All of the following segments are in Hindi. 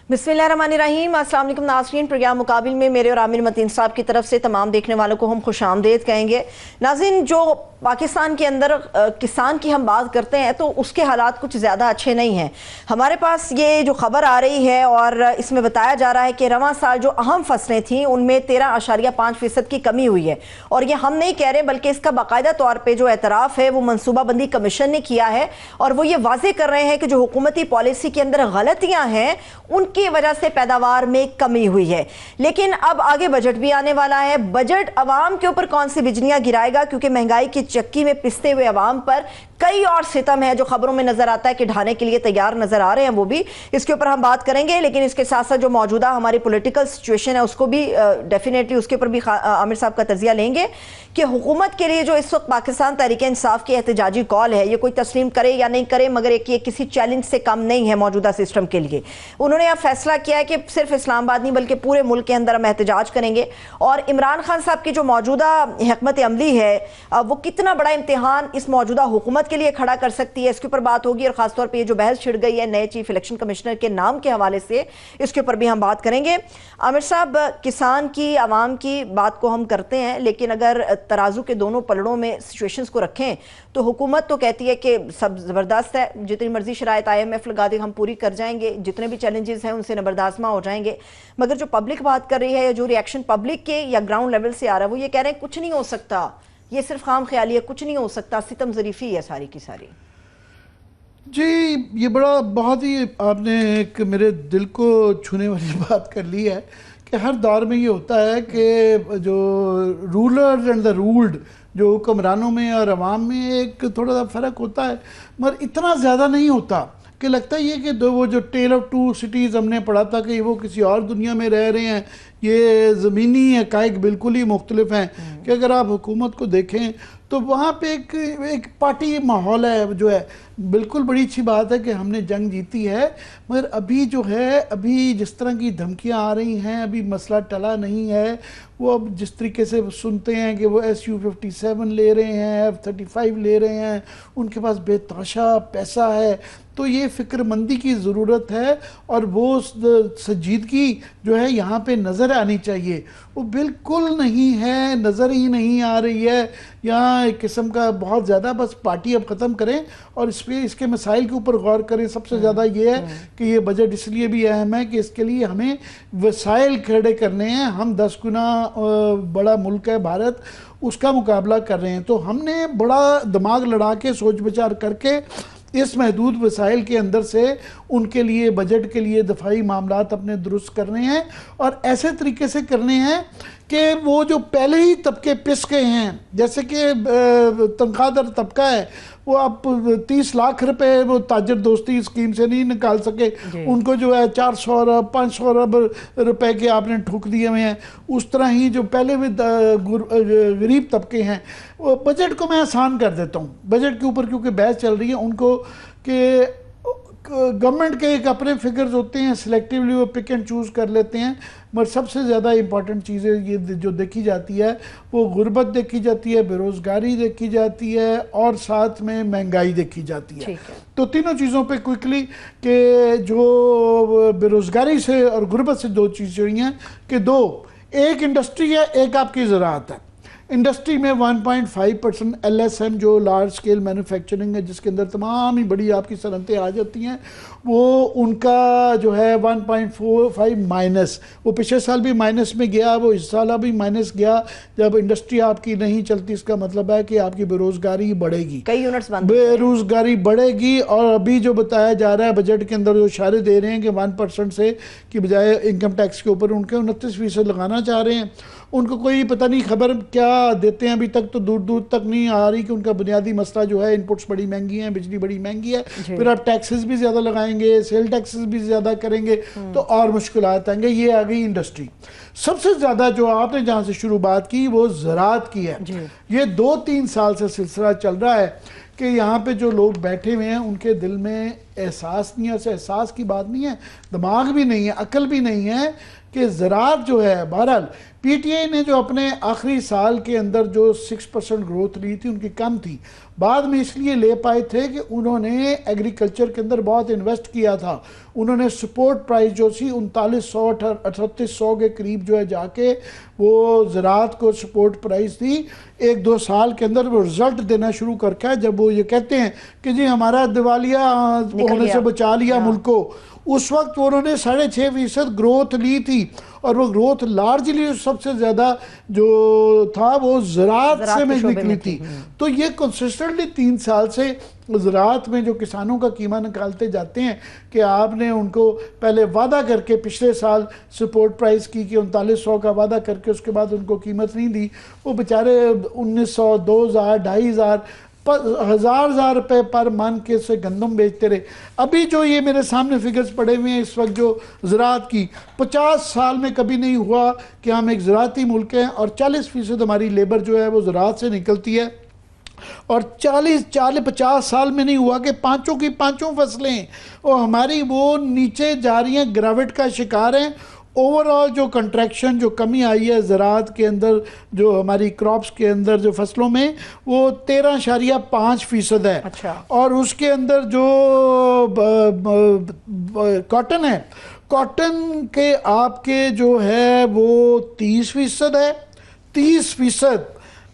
बिस्मिल्लाहिर्रहमानिर्रहीम। अस्सलाम वालेकुम नाज़रीन, प्रोग्राम मुकाबिल में मेरे और आमिर मतीन साहब की तरफ से तमाम देखने वालों को हम खुशामदीद कहेंगे। नाज़रीन, जो पाकिस्तान के अंदर किसान की हम बात करते हैं तो उसके हालात कुछ ज़्यादा अच्छे नहीं हैं। हमारे पास ये जो खबर आ रही है और इसमें बताया जा रहा है कि रवां साल जो अहम फसलें थीं उनमें 13.5% की कमी हुई है। और ये हम नहीं कह रहे बल्कि इसका बाकायदा तौर पर जो एतराफ़ है वो मनसूबाबंदी कमीशन ने किया है और वो ये वाज़े कर रहे हैं कि जो हुकूमती पॉलिसी के अंदर गलतियाँ हैं उनकी वजह से पैदावार में कमी हुई है। लेकिन अब आगे बजट भी आने वाला है। बजट अवाम के ऊपर कौन सी बिजलियां गिराएगा, क्योंकि महंगाई की चक्की में पिसते हुए अवाम पर कई और सितम है जो खबरों में नजर आता है कि ढाने के लिए तैयार नजर आ रहे हैं। वो भी इसके ऊपर हम बात करेंगे। लेकिन इसके साथ साथ जो मौजूदा हमारी पॉलिटिकल सिचुएशन है उसको भी डेफिनेटली उसके ऊपर भी आमिर साहब का तजिया लेंगे कि हुकूमत के लिए जो इस वक्त पाकिस्तान तहरीक इंसाफ की एहतजाजी कॉल है ये कोई तस्लीम करे या नहीं करे, मगर एक ये किसी चैलेंज से कम नहीं है मौजूदा सिस्टम के लिए। उन्होंने अब फैसला किया है कि सिर्फ इस्लामाबाद नहीं बल्कि पूरे मुल्क के अंदर हम एहतजाज करेंगे। और इमरान खान साहब की जो मौजूदा हिकमत अमली है वो कितना बड़ा इम्तिहान इस मौजूदा हुकूमत के लिए खड़ा कर सकती है, इसके ऊपर बात होगी। और खासतौर पर ये जो बहस छिड़ गई है नए चीफ इलेक्शन कमिश्नर के नाम के हवाले से, इसके ऊपर भी हम बात करेंगे। आमिर साहब, किसान की आवाम की बात को हम करते हैं, लेकिन अगर तराजू के दोनों पलड़ों में सिचुएशंस को रखें तो हुकूमत तो कहती है कि सब ज़बरदस्त है, जितनी मर्जी शराइत IMF लगा दी हम पूरी कर जाएंगे, जितने भी चैलेंजेस हैं उनसे नबरदाज़मा हो जाएंगे। मगर जो पब्लिक बात कर रही है या जो रिएक्शन पब्लिक के या ग्राउंड लेवल से आ रहा है वो ये कह रहे हैं कुछ नहीं हो सकता, ये सिर्फ खाम ख्याली है, कुछ नहीं हो सकता, सितम ज़रीफ़ी है सारी की सारी। जी, ये बड़ा बहुत ही आपने एक मेरे दिल को छूने वाली बात कर ली है कि हर दौर में ये होता है कि जो रूलर्स एंड द रूल्ड, जो हुक्मरानों में और अवाम में एक थोड़ा सा फ़र्क होता है, मगर इतना ज़्यादा नहीं होता कि लगता ही है कि वो जो टेल ऑफ टू सिटीज़ हमने पढ़ा था कि वो किसी और दुनिया में रह रहे हैं। ये ज़मीनी हक़ाइक़ बिल्कुल ही मुख्तलिफ हैं कि अगर आप हुकूमत को देखें तो वहाँ पे एक पार्टी माहौल है जो है। बिल्कुल बड़ी अच्छी बात है कि हमने जंग जीती है, मगर अभी जो है अभी जिस तरह की धमकियाँ आ रही हैं अभी मसला टला नहीं है। वो अब जिस तरीके से सुनते हैं कि वो SU-57 ले रहे हैं, F-35 ले रहे हैं, उनके पास बेतहाशा पैसा है, तो ये फ़िक्रमंदी की ज़रूरत है और वो संजीदगी जो है यहाँ पे नज़र आनी चाहिए। वो बिल्कुल नहीं है, नज़र ही नहीं आ रही है। यहाँ एक किस्म का बहुत ज़्यादा बस पार्टी अब ख़त्म करें और इसके मसाइल के ऊपर गौर करें। सबसे ज़्यादा ये है कि ये बजट इसलिए भी अहम है कि इसके लिए हमें वसाइल खड़े करने हैं। हम 10 गुना बड़ा मुल्क है भारत, उसका मुकाबला कर रहे हैं, तो हमने बड़ा दिमाग लड़ा के सोच विचार करके इस महदूद वसाइल के अंदर से उनके लिए बजट के लिए दफाई मामलात अपने दुरुस्त करने हैं और ऐसे तरीके से करने हैं कि वो जो पहले ही तबके पिस गए हैं, जैसे कि तनख्वाहदार तबका है, वो आप 30 लाख रुपए वो ताजर दोस्ती स्कीम से नहीं निकाल सके, उनको जो है 400 अरब 500 अरब रुपए के आपने ठूक दिए हुए हैं। उस तरह ही जो पहले भी गरीब तबके हैं, वो बजट को मैं आसान कर देता हूँ। बजट के ऊपर क्योंकि बहस चल रही है उनको कि गवर्नमेंट के एक अपने फिगर्स होते हैं, सिलेक्टिवली वो पिक एंड चूज़ कर लेते हैं, मगर सबसे ज़्यादा इंपॉर्टेंट चीज़ें ये जो देखी जाती है वो गुर्बत देखी जाती है, बेरोज़गारी देखी जाती है और साथ में महंगाई देखी जाती है। तो तीनों चीज़ों पे क्विकली कि जो बेरोज़गारी से और गुर्बत से दो चीज़ें हुई हैं कि एक इंडस्ट्री है, एक आपकी ज़राअत है। इंडस्ट्री में 1.5% LSM जो लार्ज स्केल मैन्युफैक्चरिंग है, जिसके अंदर तमाम ही बड़ी आपकी सनतें आ जाती हैं, वो उनका जो है 1.45 माइनस, वो पिछले साल भी माइनस में गया, वो इस साल भी माइनस गया। जब इंडस्ट्री आपकी नहीं चलती इसका मतलब है कि आपकी बेरोज़गारी बढ़ेगी, कई यूनिट्स बंद, बेरोज़गारी बढ़ेगी। और अभी जो बताया जा रहा है बजट के अंदर जो इशारे दे रहे हैं कि 1% से की बजाय इनकम टैक्स के ऊपर उनके 29% लगाना चाह रहे हैं। उनको कोई पता नहीं खबर क्या देते हैं, अभी तक तो दूर दूर तक नहीं आ रही कि उनका बुनियादी मसला जो है इनपुट्स बड़ी महंगी हैं, बिजली बड़ी महंगी है, फिर आप टैक्सेस भी ज़्यादा लगाएंगे, सेल टैक्सेस भी ज़्यादा करेंगे तो और मुश्किलात आएंगे। ये आ गई इंडस्ट्री। सबसे ज़्यादा जो आपने जहाँ से शुरुआत की वो ज़राअत की है। ये 2-3 साल से सिलसिला चल रहा है कि यहाँ पे जो लोग बैठे हुए हैं उनके दिल में एहसास नहीं है। एहसास की बात नहीं है, दिमाग भी नहीं है, अकल भी नहीं है कि ज़राअत जो है, बहरहाल पीटीआई ने जो अपने आखिरी साल के अंदर जो 6% ग्रोथ ली थी उनकी कम थी, बाद में इसलिए ले पाए थे कि उन्होंने एग्रीकल्चर के अंदर बहुत इन्वेस्ट किया था। उन्होंने सपोर्ट प्राइस जो सी 3900 3800 के करीब जो है जाके वो ज़राअत को सपोर्ट प्राइस थी। 1-2 साल के अंदर वो रिजल्ट देना शुरू कर रखा है, जब वो ये कहते हैं कि जी हमारा दिवालिया होने से बचा लिया मुल्क को। उस वक्त उन्होंने 6.5% ग्रोथ ली थी और वो ग्रोथ लार्जली सबसे ज़्यादा जो था वो ज़राअत से में निकली थी। तो ये कंसिस्टेंटली 3 साल से ज़राअत में जो किसानों का कीमा निकालते जाते हैं कि आपने उनको पहले वादा करके पिछले साल सपोर्ट प्राइस की कि 3900 का वादा करके उसके बाद उनको कीमत नहीं दी, वो बेचारे 1900, 2000, 2500 हज़ार रुपए पर मन के से गंदम बेचते रहे। अभी जो ये मेरे सामने फिगर्स पड़े हुए हैं इस वक्त जो ज़राअत की, 50 साल में कभी नहीं हुआ कि हम एक ज़राअती मुल्क हैं और 40% हमारी लेबर जो है वो ज़राअत से निकलती है, और 40-50 साल में नहीं हुआ कि पाँचों की पाँचों फसलें और हमारी वो नीचे जा रही हैं, ग्रेविट का शिकार हैं। ओवरऑल जो कंट्रैक्शन, जो कमी आई है ज़राअत के अंदर, जो हमारी क्रॉप्स के अंदर जो फसलों में, वो 13.5% है। अच्छा। और उसके अंदर जो कॉटन है, कॉटन के आपके जो है वो 30% है। 30%,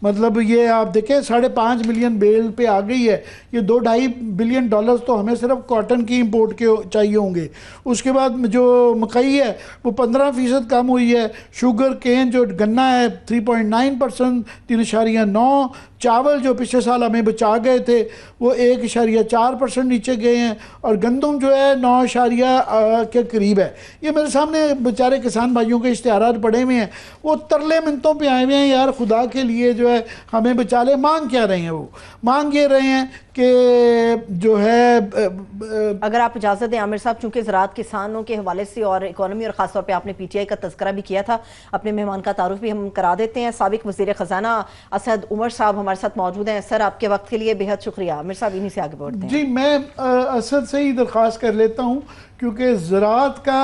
मतलब ये आप देखें 5.5 मिलियन बेल पे आ गई है। ये $2-2.5 बिलियन तो हमें सिर्फ कॉटन की इंपोर्ट के चाहिए होंगे। उसके बाद जो मकई है वो 15% कम हुई है। शुगर केन जो गन्ना है 3.9%, 3.9। चावल जो पिछले साल हमें बचा गए थे वो 1.4% नीचे गए हैं, और गंदम जो है 9 के करीब है। ये मेरे सामने बेचारे किसान भाइयों के इश्तिहारात पड़े हुए हैं, वो तरले मिनतों पे आए हुए हैं, यार खुदा के लिए जो है हमें बेचारे मांग क्या रहे हैं? वो मांग ये रहे हैं कि जो है अगर आप इजाज़त दें आमिर साहब, चूंकि ज़राअत किसानों के हवाले से और इकोनॉमी और ख़ासतौर पे आपने पीटीआई का तज़किरा भी किया था, अपने मेहमान का तारुफ भी हम करा देते हैं। साबिक वज़ीर ख़जाना असद उमर साहब हमारे साथ मौजूद हैं। सर, आपके वक्त के लिए बेहद शुक्रिया। आमिर साहब, इन्हीं से आगे बढ़ते हैं। जी, मैं असद से ही दरख्वास्त कर लेता हूँ, क्योंकि ज़राअत का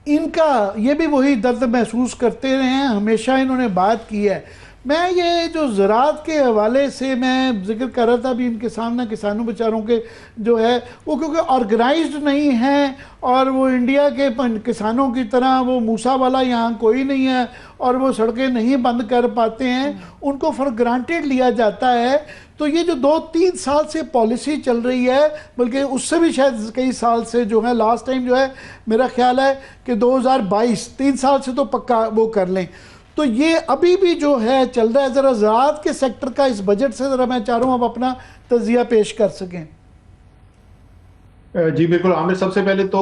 इनका ये भी वही दर्द महसूस करते रहे हैं, हमेशा इन्होंने बात की है। मैं ये जो ज़राअत के हवाले से मैं जिक्र कर रहा था अभी इनके सामने, किसानों बेचारों के जो है वो क्योंकि ऑर्गेनाइज्ड नहीं हैं, और वो इंडिया के किसानों की तरह वो मूसा वाला यहाँ कोई नहीं है और वो सड़कें नहीं बंद कर पाते हैं, उनको फॉर ग्रांटेड लिया जाता है। तो ये जो 2-3 साल से पॉलिसी चल रही है, बल्कि उससे भी शायद कई साल से जो है, लास्ट टाइम जो है मेरा ख्याल है कि 2022, 3 साल से तो पक्का वो कर लें। तो ये अभी भी जो है चल रहा है। ज़रा ज़राअत के सेक्टर का इस बजट से ज़रा मैं चाह रहा हूँ आप अपना तजिया पेश कर सकें। जी बिल्कुल आमिर, सबसे पहले तो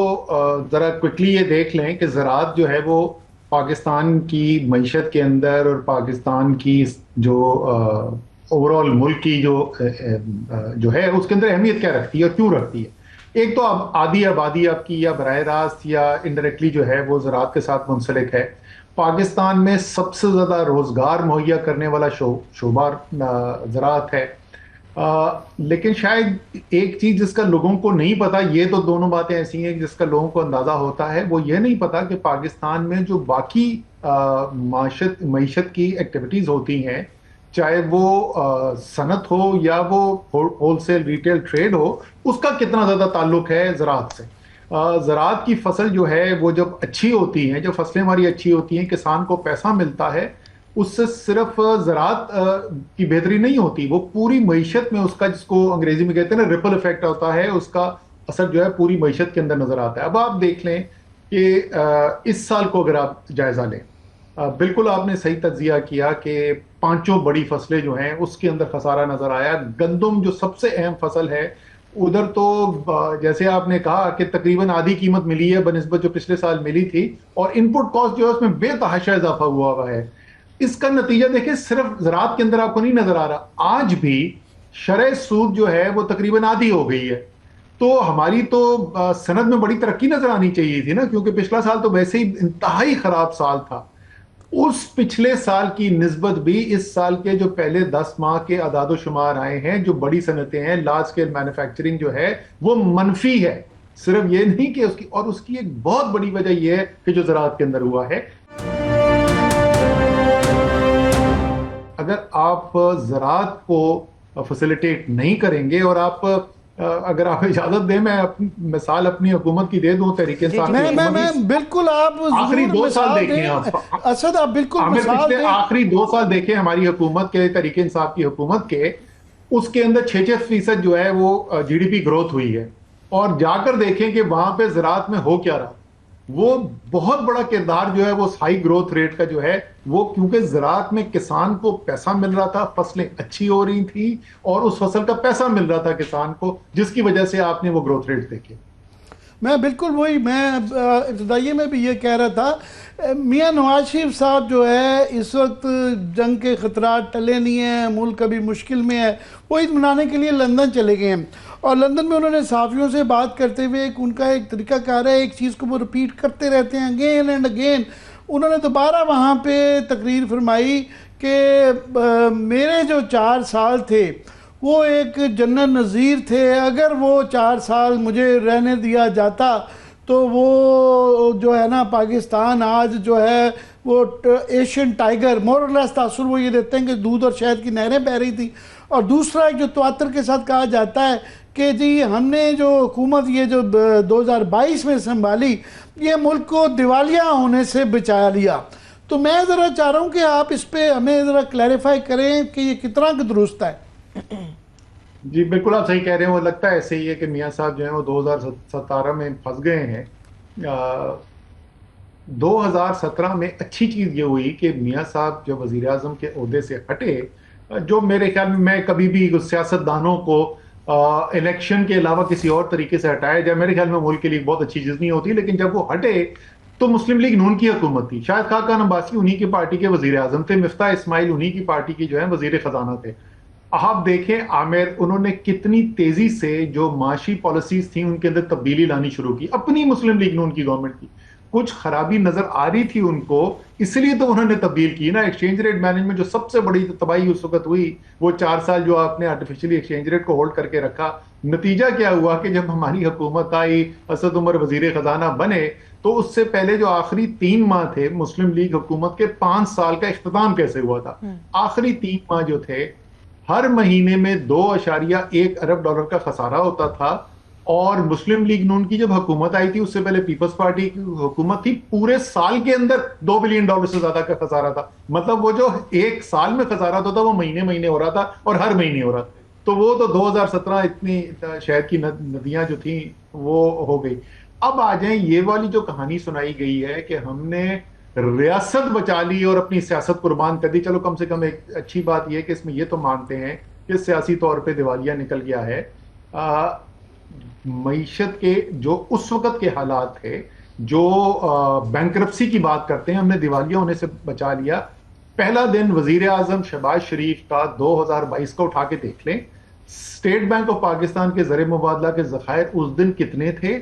ज़रा क्विकली ये देख लें कि ज़राअत जो है वो पाकिस्तान की मईशत के अंदर और पाकिस्तान की जो ओवरऑल मुल्क की जो है उसके अंदर अहमियत क्या रखती है और क्यों रखती है। एक तो अब आधी आबादी आपकी या बराह रास्त या इनडायरेक्टली जो है वो ज़राअत के साथ मुंसलिक है। पाकिस्तान में सबसे ज़्यादा रोज़गार मुहैया करने वाला शोबा ज़राअत है। लेकिन शायद एक चीज़ जिसका लोगों को नहीं पता, ये तो दोनों बातें ऐसी हैं जिसका लोगों को अंदाज़ा होता है, वो ये नहीं पता कि पाकिस्तान में जो बाकी मईशत की एक्टिविटीज़ होती हैं, चाहे वो सनत हो या वो होलसेल रिटेल ट्रेड हो, उसका कितना ज़्यादा ताल्लुक है ज़राअत से। ज़राअत की फसल जो है वो जब अच्छी होती हैं, जब फसलें हमारी अच्छी होती हैं, किसान को पैसा मिलता है, उससे सिर्फ ज़राअत की बेहतरी नहीं होती, वो पूरी मईशत में उसका, जिसको अंग्रेजी में कहते हैं ना रिपल इफेक्ट होता है, उसका असर जो है पूरी मईशत के अंदर नजर आता है। अब आप देख लें कि इस साल को अगर आप जायजा लें, बिल्कुल आपने सही तज्जिया किया कि पांचों बड़ी फसलें जो हैं उसके अंदर खसारा नजर आया। गंदम जो सबसे अहम फसल है, उधर तो जैसे आपने कहा कि तकरीबन आधी कीमत मिली है बनिस्बत जो पिछले साल मिली थी, और इनपुट कॉस्ट जो है उसमें बेतहाशा इजाफा हुआ है। इसका नतीजा देखिए सिर्फ ज़राअत के अंदर आपको नहीं नजर आ रहा, आज भी शरह सूद जो है वो तकरीबन आधी हो गई है। तो हमारी तो सनद में बड़ी तरक्की नजर आनी चाहिए थी ना, क्योंकि पिछला साल तो वैसे ही इंतहाई खराब साल था। उस पिछले साल की निस्बत भी इस साल के जो पहले 10 माह के अदाद शुमार आए हैं, जो बड़ी सनतें हैं, लार्ज स्केल मैन्युफैक्चरिंग जो है वो मनफी है। सिर्फ ये नहीं कि उसकी एक बहुत बड़ी वजह यह है कि जो ज़राअत के अंदर हुआ है। अगर आप ज़राअत को फैसिलिटेट नहीं करेंगे और अगर आप इजाजत दें, मैं मिसाल अपनी हुकूमत की दे दूं, तहरीक इंसाफ मैं बिल्कुल, आप आखिरी 2 साल देखें असद, आप बिल्कुल पिछले आखिरी 2 साल देखें हमारी हुकूमत के, तहरीक इंसाफ की हुकूमत के, उसके अंदर 6-6% जो है वो जीडीपी ग्रोथ हुई है। और जाकर देखें कि वहां पे ज़राअत में हो क्या रहा, वो बहुत बड़ा किरदार जो है वो हाई ग्रोथ रेट का जो है वो, क्योंकि ज़राअत में किसान को पैसा मिल रहा था, फसलें अच्छी हो रही थी और उस फसल का पैसा मिल रहा था किसान को, जिसकी वजह से आपने वो ग्रोथ रेट देखे। मैं बिल्कुल वही, मैं इब्तदाइये में भी ये कह रहा था, मियाँ नवाज शरीफ साहब जो है इस वक्त जंग के ख़तरात टले नहीं हैं, मुल्क अभी मुश्किल में है, वो ईद मनाने के लिए लंदन चले गए हैं। और लंदन में उन्होंने सहाफ़ियों से बात करते हुए उनका एक तरीक़ाकार है, एक चीज़ को वो रिपीट करते रहते हैं अगेन एंड अगेन। उन्होंने दोबारा वहाँ पे तकरीर फरमाई कि मेरे जो 4 साल थे वो एक जनरल नज़ीर थे, अगर वो 4 साल मुझे रहने दिया जाता तो वो जो है ना, पाकिस्तान आज जो है वो एशियन टाइगर, मोरलेस तासुर वो ये देते हैं कि दूध और शहद की नहरें बह रही थी। और दूसरा एक जो तवातर के साथ कहा जाता है कि जी हमने जो हुकूमत ये जो 2022 में संभाली, ये मुल्क को दिवालिया होने से बचा लिया। तो मैं ज़रा चाह रहा हूँ कि आप इस पर हमें ज़रा क्लैरिफाई करें कि ये कितना दुरुस्त है। जी बिल्कुल, आप सही कह रहे हैं। वो लगता है ऐसे ही है कि मियाँ साहब जो हैं वो 2017 में फंस गए हैं। 2017 में अच्छी चीज़ ये हुई कि मियाँ साहब जब वज़ीर आज़म के ओहदे से हटे, जो मेरे ख्याल में, मैं कभी भी सियासतदानों को इलेक्शन के अलावा किसी और तरीके से हटाया जाए, मेरे ख्याल में मुल्क के लिए बहुत अच्छी चीज़ नहीं होती। लेकिन जब वो हटे तो मुस्लिम लीग नून की हुकूमत थी, शाहिद खाकान अब्बासी उन्हीं की पार्टी के वज़ीर आज़म थे, मिफ्ताह इस्माइल उन्हीं की पार्टी की जो है वज़ीर ख़जाना थे। आप देखें आमिर, उन्होंने कितनी तेजी से जो माशी पॉलिसीज थी उनके अंदर तब्दीली लानी शुरू की, अपनी मुस्लिम लीग नून की गवर्नमेंट की। कुछ खराबी नजर आ रही थी उनको, इसलिए तो उन्होंने तब्दील की ना। एक्सचेंज रेट मैनेजमेंट जो सबसे बड़ी तबाही उस वक्त हुई, वो 4 साल जो आपने आर्टिफिशियली एक्सचेंज रेट को होल्ड करके रखा, नतीजा क्या हुआ कि जब हमारी हुकूमत आई, असद उमर वजीर खजाना बने, तो उससे पहले जो आखिरी 3 माह थे मुस्लिम लीग हुकूमत के 5 साल का इख्तिताम कैसे हुआ था। आखिरी 3 माह जो थे, हर महीने में $2.1 अरब का खसारा होता था। और मुस्लिम लीग नून की जब हुकूमत आई थी, उससे पहले पीपल्स पार्टी की हुकूमत थी, पूरे साल के अंदर $2 बिलियन से ज्यादा का खसारा था। मतलब वो जो एक साल में खसारा होता था वो महीने महीने हो रहा था और हर महीने हो रहा था। तो वो तो 2017 इतनी शहद की नदियां जो थी वो हो गई। अब आ जाए, ये वाली जो कहानी सुनाई गई है कि हमने रियासत बचा ली और अपनी सियासत कुर्बान कर दी। चलो, कम से कम एक अच्छी बात यह है कि इसमें ये तो मानते हैं कि सियासी तौर पे दिवालिया निकल गया है। मईशत के जो उस वक्त के हालात थे, जो बैंकरप्सी की बात करते हैं, हमने दिवालिया होने से बचा लिया। पहला दिन वजीर आजम शहबाज शरीफ का 2022 का उठा के देख लें, स्टेट बैंक ऑफ पाकिस्तान के ज़र मुबादला के ज़खायर उस दिन कितने थे,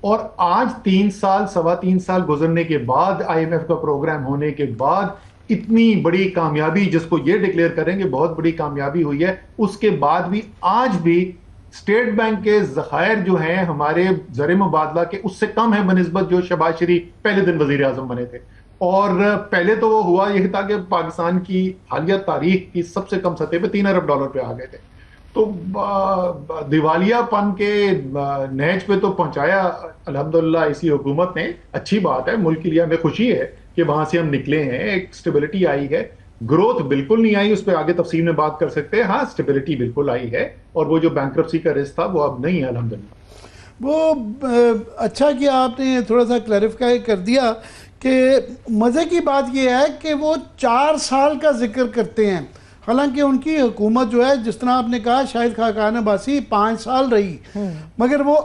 और आज 3 साल, 3.25 साल गुजरने के बाद, IMF का प्रोग्राम होने के बाद, इतनी बड़ी कामयाबी, जिसको ये डिक्लेयर करेंगे बहुत बड़ी कामयाबी हुई है, उसके बाद भी आज भी स्टेट बैंक के ज़खायर जो हैं हमारे ज़र मुबादला के, उससे कम है बनिस्बत जो शहबाज शरीफ पहले दिन वजीर आजम बने थे। और पहले तो वो हुआ यह था कि पाकिस्तान की हालिया तारीख की सबसे कम सतह पे $3 अरब पे आ गए थे। तो दिवालियापन के नहज पे तो पहुंचाया अल्हम्दुलिल्लाह इसी हुकूमत ने। अच्छी बात है, मुल्क के लिए हमें खुशी है कि वहां से हम निकले हैं, एक स्टेबिलिटी आई है। ग्रोथ बिल्कुल नहीं आई, उस पर आगे तफसील में बात कर सकते हैं। हाँ, स्टेबिलिटी बिल्कुल आई है, और वो जो बैंकरप्सी का रिस्क था वो अब नहीं है अल्हम्दुलिल्लाह। वो अच्छा कि आपने थोड़ा सा क्लैरिफाई कर दिया कि मज़े की बात यह है कि वो 4 साल का जिक्र करते हैं, हालांकि उनकी हुकूमत जो है, जिस तरह आपने कहा, शाहिद खाकान अब्बासी 5 साल रही, मगर वो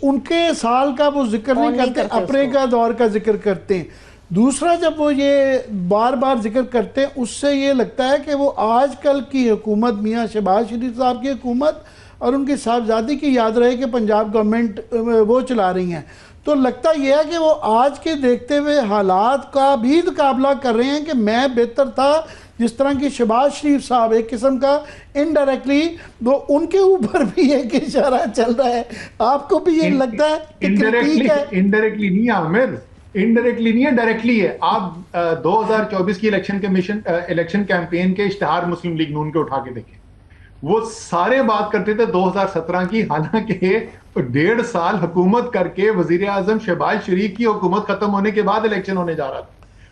उनके साल का वो जिक्र नहीं करते, अपने का दौर का जिक्र करते हैं। दूसरा, जब वो ये बार बार जिक्र करते हैं, उससे ये लगता है कि वो आजकल की हुकूमत, मियाँ शहबाज शरीफ साहब की हुकूमत और उनकी साहबजादी की याद रहे कि पंजाब गवर्नमेंट वो चला रही हैं। तो लगता यह है कि वो आज के देखते हुए हालात का भी मुकाबला कर रहे हैं कि मैं बेहतर था जिस तरह की शहबाज शरीफ साहब एक किस्म का इनडायरेक्टली वो उनके ऊपर भी एक इशारा चल रहा है, आपको भी ये लगता है कि क्रिटिक है? इनडायरेक्टली नहीं आमिर, इनडायरेक्टली नहीं है, डायरेक्टली है। आप 2024 की इलेक्शन कैंपेन के इश्तिहार मुस्लिम लीग नून के उठा के देखें, वो सारे बात करते थे 2017 की, हालांकि 1.5 साल हुकूमत करके वजीर आजम शहबाज शरीफ की हुकूमत खत्म होने के बाद इलेक्शन होने जा रहा था।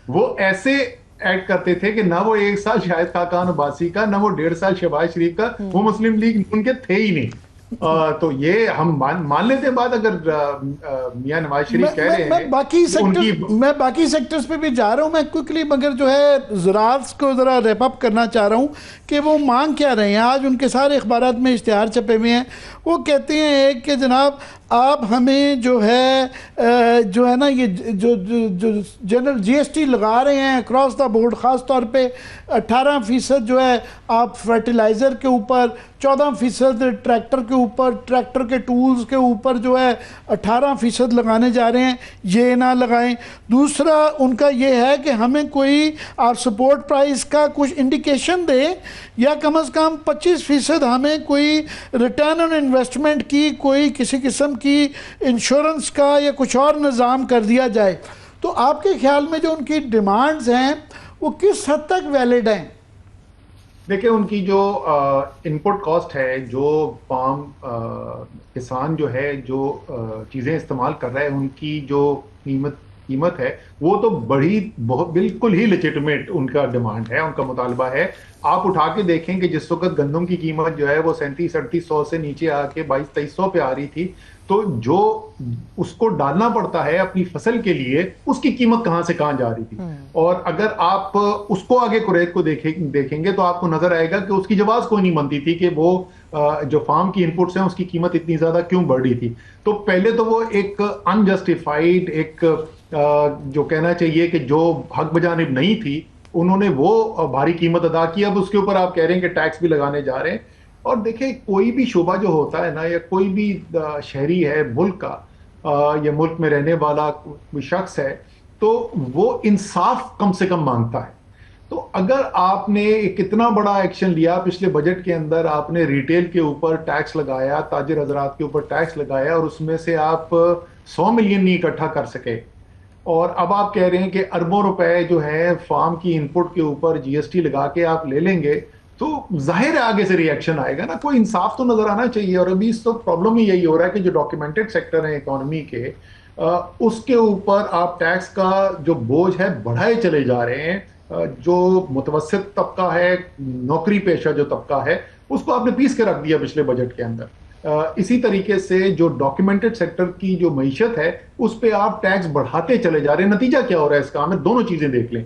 वो ऐसे ऐड करते थे कि ना वो 1 साल शाहिद खाकान अब्बासी का, ना वो 1.5 साल शहबाज शरीफ का, वो मुस्लिम लीग उनके थे ही नहीं। तो ये हम मान लेते हैं बात, अगर मियां नवाज शरीफ कह रहे हैं। मैं बाकी सेक्टर्स पे भी जा रहा हूं, मैं क्विकली मगर जो है ज़राअत को ज़रा रैप अप करना चाह रहा हूं कि वो मांग क्या रहे हैं। आज उनके सारे अखबारात में इश्तिहार छपे हुए हैं, वो कहते हैं कि जनाब आप हमें जो है ना ये जो जनरल GST लगा रहे हैं अक्रॉस द बोर्ड, ख़ास तौर पे 18% जो है आप फर्टिलाइज़र के ऊपर, 14% ट्रैक्टर के ऊपर, ट्रैक्टर के टूल्स के ऊपर जो है 18% लगाने जा रहे हैं, ये ना लगाएं। दूसरा उनका ये है कि हमें कोई आप सपोर्ट प्राइस का कुछ इंडिकेशन दें, या कम से कम 25% हमें कोई रिटर्न ऑन इन्वेस्टमेंट की कोई किसी किस्म की इंश्योरेंस का या कुछ और निज़ाम कर दिया जाए। तो आपके ख्याल में जो उनकी डिमांड्स हैं वो किस हद तक वैलिड हैं? देखिए, उनकी जो इनपुट कॉस्ट है, जो फार्म किसान जो है जो चीज़ें इस्तेमाल कर रहा है, उनकी जो कीमत है वो तो बहुत बिल्कुल ही लेजिटिमेट उनका डिमांड है, उनका मुतालबा है। आप उठा के देखें कि जिस वक्त गंदम की कीमत जो है वो 37-38 से नीचे आके 22-23 पे आ रही थी, तो जो उसको डालना पड़ता है अपनी फसल के लिए, उसकी कीमत कहां से कहां जा रही थी। और अगर आप उसको आगे कुरैत को देखेंगे तो आपको नजर आएगा कि उसकी जवाब कोई नहीं बनती थी कि वो जो फार्म की इनपुट्स हैं उसकी कीमत इतनी ज्यादा क्यों बढ़ रही थी। तो पहले तो वो एक अनजस्टिफाइड, एक जो कहना चाहिए कि जो हक बजानिब नहीं थी, उन्होंने वो भारी कीमत अदा की। अब उसके ऊपर आप कह रहे हैं कि टैक्स भी लगाने जा रहे हैं। और देखिए, कोई भी शोबा जो होता है ना, या कोई भी शहरी है मुल्क का, या मुल्क में रहने वाला कोई शख्स है, तो वो इंसाफ कम से कम मांगता है। तो अगर आपने एक इतना बड़ा एक्शन लिया पिछले बजट के अंदर, आपने रिटेल के ऊपर टैक्स लगाया, ताजिर हजरात के ऊपर टैक्स लगाया, और उसमें से आप 100 मिलियन नहीं इकट्ठा कर सके, और अब आप कह रहे हैं कि अरबों रुपए जो है फार्म की इनपुट के ऊपर GST लगा के आप ले लेंगे, तो जाहिर है आगे से रिएक्शन आएगा ना। कोई इंसाफ तो नजर आना चाहिए। और अभी तो प्रॉब्लम ही यही हो रहा है कि जो डॉक्यूमेंटेड सेक्टर है इकोनॉमी के, उसके ऊपर आप टैक्स का जो बोझ है बढ़ाए चले जा रहे हैं। जो मुतवस्सित तबका है, नौकरी पेशा जो तबका है, उसको आपने पीस के रख दिया पिछले बजट के अंदर। इसी तरीके से जो डॉक्यूमेंटेड सेक्टर की जो मईशत है, उस पर आप टैक्स बढ़ाते चले जा रहे हैं। नतीजा क्या हो रहा है इसका? हमें दोनों चीजें देख लें।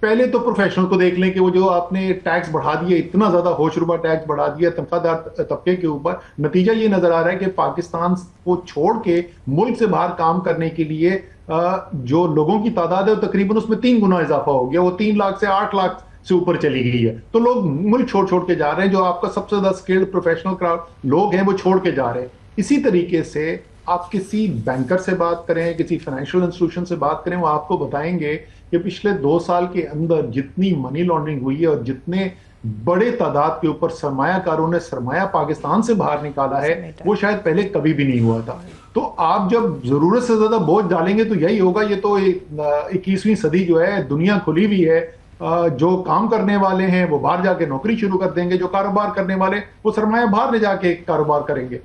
पहले तो प्रोफेशनल को देख लें कि वो जो आपने टैक्स बढ़ा दिया, इतना ज्यादा होशरुबा टैक्स बढ़ा दिया तनख्वाहदार तबके के ऊपर, नतीजा ये नजर आ रहा है कि पाकिस्तान को छोड़ के मुल्क से बाहर काम करने के लिए जो लोगों की तादाद है तकरीबन उसमें 3 गुना इजाफा हो गया। वो 3 लाख से 8 लाख से ऊपर चली गई है। तो लोग मुल्क छोड़ छोड़ के जा रहे हैं। जो आपका सबसे ज्यादा स्किल्ड प्रोफेशनल लोग हैं वो छोड़ के जा रहे हैं। इसी तरीके से आप किसी बैंकर से बात करें, किसी फाइनेंशियल इंस्टीट्यूशन से बात करें, वो आपको बताएंगे कि पिछले 2 साल के अंदर जितनी मनी लॉन्ड्रिंग हुई है और जितने बड़े तादाद के ऊपर सरमायाकारों ने सरमाया पाकिस्तान से बाहर निकाला है, वो शायद पहले कभी भी नहीं हुआ था। तो आप जब जरूरत से ज्यादा बोझ डालेंगे तो यही होगा। ये तो 21वीं सदी जो है, दुनिया खुली हुई है। जो काम करने वाले हैं वो बाहर जाके नौकरी शुरू कर देंगे, जो कारोबार करने वाले वो सरमाया बाहर ले जाके कारोबार करेंगे।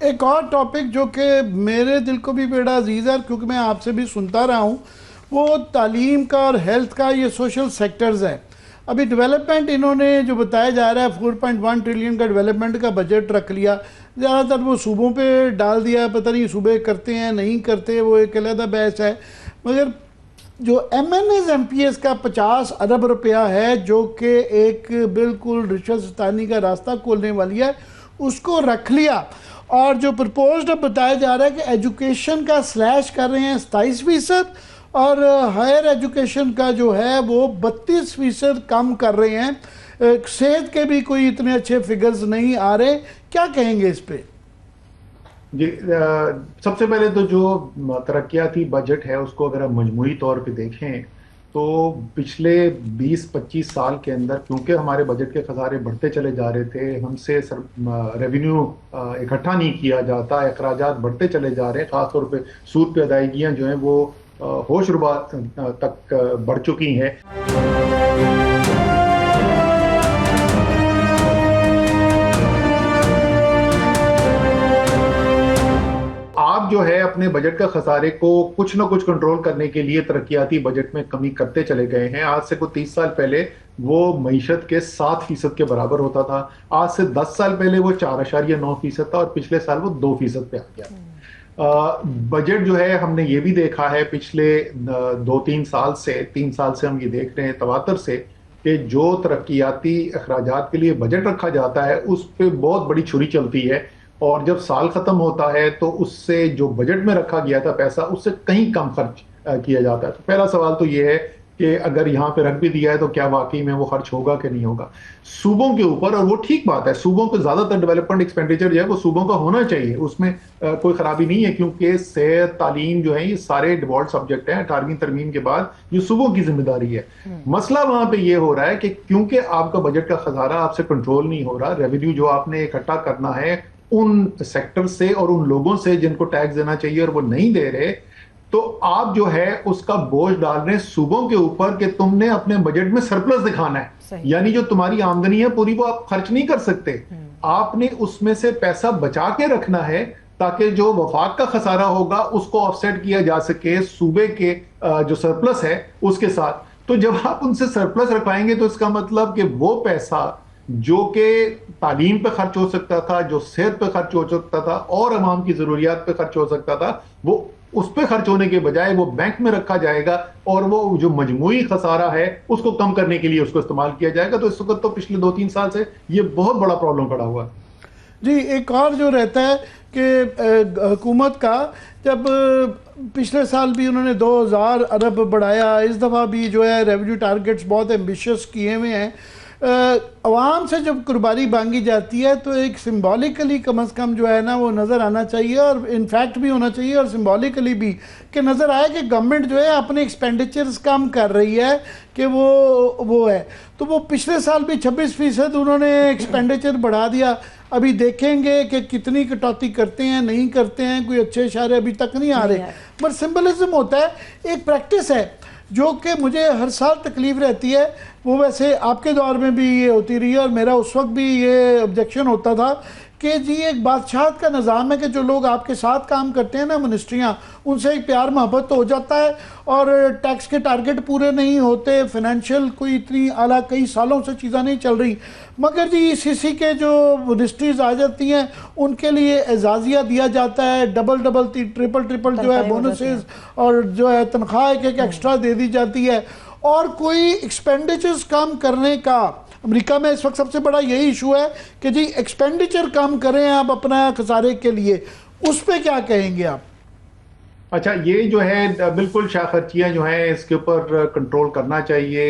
एक और टॉपिक जो कि मेरे दिल को भी बड़ा अजीज है, क्योंकि मैं आपसे भी सुनता रहा हूँ, वो तालीम का और हेल्थ का, ये सोशल सेक्टर्स है। अभी डेवलपमेंट इन्होंने जो बताया जा रहा है 4.1 ट्रिलियन का डेवलपमेंट का बजट रख लिया, ज़्यादातर वो सूबों पे डाल दिया। पता नहीं सूबे करते हैं नहीं करते, वो एक अलग बहस है। मगर जो MNS MPS का 50 अरब रुपया है, जो कि एक बिल्कुल रिश्वतस्तानी का रास्ता खोलने वाली है, उसको रख लिया। और जो प्रपोज्ड अब बताया जा रहा है कि एजुकेशन का स्लैश कर रहे हैं 27%, और हायर एजुकेशन का जो है वो 32% कम कर रहे हैं। सेहत के भी कोई इतने अच्छे फिगर्स नहीं आ रहे। क्या कहेंगे इस पे? जी, सबसे पहले तो जो तरक्याती बजट है उसको अगर आप मजमूई तौर पे देखें तो पिछले 20-25 साल के अंदर क्योंकि हमारे बजट के खसारे बढ़ते चले जा रहे थे, हमसे रेवेन्यू इकट्ठा नहीं किया जाता, अखराजात बढ़ते चले जा रहे हैं, खासतौर पे सूद पे अदायगियाँ जो हैं वो होशरुबा तक बढ़ चुकी हैं। आप जो है अपने बजट का खसारे को कुछ ना कुछ कंट्रोल करने के लिए तरक्याती बजट में कमी करते चले गए हैं। आज से कोई 30 साल पहले वो मईशत के 7% के बराबर होता था, आज से 10 साल पहले वो 4.9% था और पिछले साल वो 2% पे आ गया। बजट जो है हमने ये भी देखा है पिछले 3 साल से हम ये देख रहे हैं तवातर से कि जो तरक्याती अखराजात के लिए बजट रखा जाता है उस पर बहुत बड़ी छुरी चलती है और जब साल खत्म होता है तो उससे जो बजट में रखा गया था पैसा उससे कहीं कम खर्च किया जाता है। तो पहला सवाल तो ये है कि अगर यहाँ पे रख भी दिया है तो क्या वाकई में वो खर्च होगा कि नहीं होगा सूबों के ऊपर। और वो ठीक बात है, सूबों को ज्यादातर डेवलपमेंट एक्सपेंडिचर जो है वो सूबों का होना चाहिए, उसमें कोई खराबी नहीं है क्योंकि सेहत तालीम जो है ये सारे डिफॉल्ट सब्जेक्ट हैं। 18वीं तरमीम के बाद ये सूबों की जिम्मेदारी है। मसला वहां पे ये हो रहा है कि क्योंकि आपका बजट का खजाना आपसे कंट्रोल नहीं हो रहा, रेवेन्यू जो आपने इकट्ठा करना है उन सेक्टर से और उन लोगों से जिनको टैक्स देना चाहिए और वो नहीं दे रहे, तो आप जो है उसका बोझ डाल रहे हैं सूबों के ऊपर कि तुमने अपने बजट में सरप्लस दिखाना है, यानी जो तुम्हारी आमदनी है पूरी वो आप खर्च नहीं कर सकते, आपने उसमें से पैसा बचा के रखना है ताकि जो वफाक का खसारा होगा उसको ऑफसेट किया जा सके सूबे के जो सरप्लस है उसके साथ। तो जब आप उनसे सरप्लस रखवाएंगे तो इसका मतलब कि वो पैसा जो कि तालीम पे खर्च हो सकता था, जो सेहत पे खर्च हो सकता था और अवाम की जरूरियात पे खर्च हो सकता था, वो उस पे खर्च होने के बजाय वो बैंक में रखा जाएगा और वो जो मजमूई खसारा है उसको कम करने के लिए उसको इस्तेमाल किया जाएगा। तो इस वक्त तो पिछले 2-3 साल से ये बहुत बड़ा प्रॉब्लम खड़ा हुआ है। जी, एक और जो रहता है कि हुकूमत का जब पिछले साल भी उन्होंने 2000 अरब बढ़ाया, इस दफ़ा भी जो है रेवेन्यू टारगेट्स बहुत एम्बिशियस किए हुए हैं। अवाम से जब कुर्बानी मांगी जाती है तो एक सिंबॉलिकली कम अज़ कम जो है ना वो नज़र आना चाहिए और इनफैक्ट भी होना चाहिए और सिंबॉलिकली भी कि नज़र आए कि गवर्नमेंट जो है अपने एक्सपेंडिचर्स कम कर रही है कि वो है। तो वो पिछले साल भी 26% उन्होंने एक्सपेंडिचर बढ़ा दिया। अभी देखेंगे कि कितनी कटौती करते हैं नहीं करते हैं, कोई अच्छे इशारे अभी तक नहीं आ रहे। पर सिंबलिज्म होता है, एक प्रैक्टिस है जो कि मुझे हर साल तकलीफ रहती है। वो वैसे आपके दौर में भी ये होती रही है और मेरा उस वक्त भी ये ऑब्जेक्शन होता था कि जी एक बादशाहत का निज़ाम है कि जो लोग आपके साथ काम करते हैं ना मिनिस्ट्रियाँ, उनसे एक प्यार मोहब्बत तो हो जाता है और टैक्स के टारगेट पूरे नहीं होते, फाइनेंशियल कोई इतनी आला कई सालों से चीज़ें नहीं चल रही, मगर जी ईसीसी के जो मिनिस्ट्रीज आ जाती हैं उनके लिए एजाज़िया दिया जाता है, डबल ट्रिपल जो है बोनसेस और जो है तनख्वाह एक एक्स्ट्रा दे दी जाती है। और कोई एक्सपेंडिचर्स कम करने का अमेरिका में इस वक्त सबसे बड़ा यही इशू है कि जी एक्सपेंडिचर कम करें आप अपना खसारे के लिए, उस पर क्या कहेंगे आप? अच्छा, ये जो है बिल्कुल शाखर्चियाँ जो हैं इसके ऊपर कंट्रोल करना चाहिए।